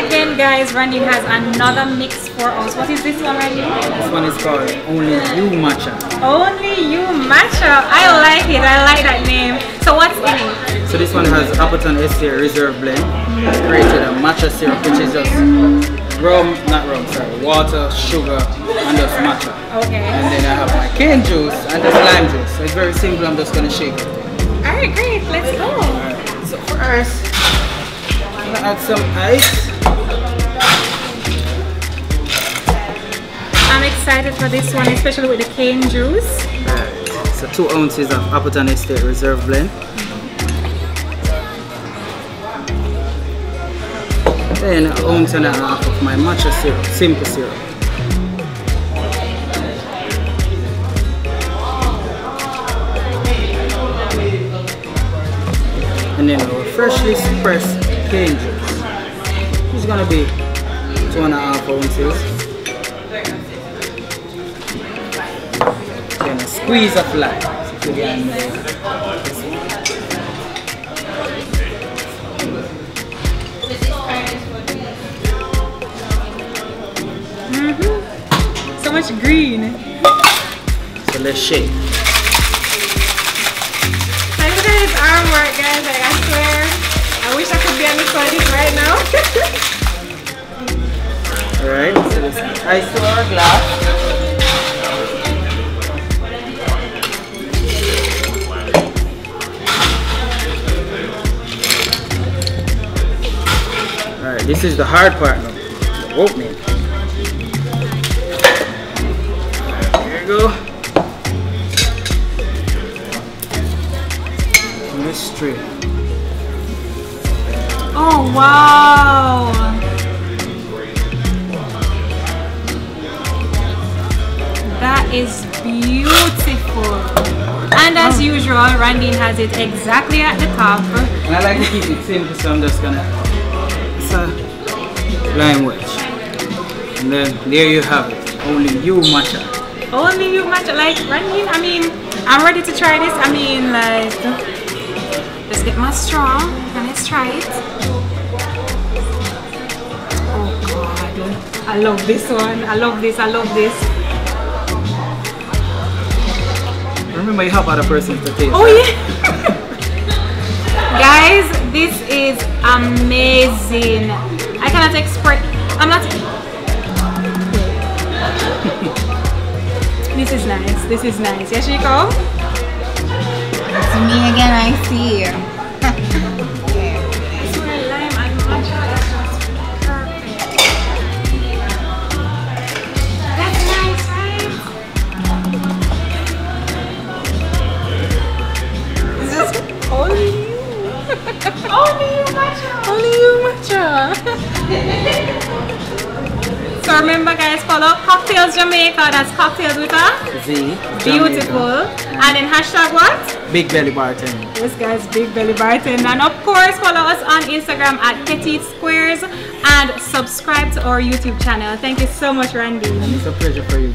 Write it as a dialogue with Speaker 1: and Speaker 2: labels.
Speaker 1: again, guys. Randeen has another mix for us. What is this one, Randeen?
Speaker 2: This one is called Only You Matcha.
Speaker 1: Only You Matcha. I like it. I like that name. So what's in it?
Speaker 2: So this one has Appleton Estate Reserve Blend. Created a matcha syrup, which is just water, sugar, and just matcha.
Speaker 1: Okay.
Speaker 2: And then I have my cane juice and just lime juice. So it's very simple. I'm just gonna shake it.
Speaker 1: Alright, great. Let's go.
Speaker 2: Alright. So first, I'm gonna add some ice.
Speaker 1: I'm excited for this one, especially with the cane juice.
Speaker 2: Alright. So 2 ounces of Appleton Estate Reserve Blend. Then 1.5 ounces of my matcha syrup, simple syrup. And then our freshly pressed cane juice. It's gonna be 2.5 ounces. Then a squeeze of lime. So
Speaker 1: so much green.
Speaker 2: So let's shake.
Speaker 1: Like, look at his arm work, guys. Like, I swear, I wish I could be on the Mixologist right now.
Speaker 2: Alright, so let's ice to our glass. Alright, this is the hard part now, the opening. There you go. And let's straight.
Speaker 1: Oh, wow. That is beautiful. And as usual, Randeen has it exactly at the top.
Speaker 2: And I like to keep it simple, so I'm just gonna lime wedge. And then there you have it. Only You Matcha.
Speaker 1: Only You Matcha. Like, Randeen, I mean, I'm ready to try this. I mean, like, let's get my straw and let's try it. Oh God, I love this one. I love this. I love this.
Speaker 2: Remember, you have other persons to taste.
Speaker 1: Oh yeah. Guys, this is amazing. I cannot express. I'm not. This is nice. This is nice. Yes, Chico?
Speaker 3: It's me again, I see you.
Speaker 1: I swear, lime and matcha is just perfect. That's nice, right?
Speaker 3: This is only you.
Speaker 1: Only You Matcha.
Speaker 3: Only You Matcha.
Speaker 1: So remember, guys, follow Cocktails Jamaica. That's cocktails with a
Speaker 2: Z.
Speaker 1: beautiful. And then hashtag what?
Speaker 2: Big Belly Bartender.
Speaker 1: Yes, guys, Big Belly Bartender. And of course, follow us on Instagram at PetitSquares and subscribe to our YouTube channel. Thank you so much, Randeen.
Speaker 2: It's a pleasure for you.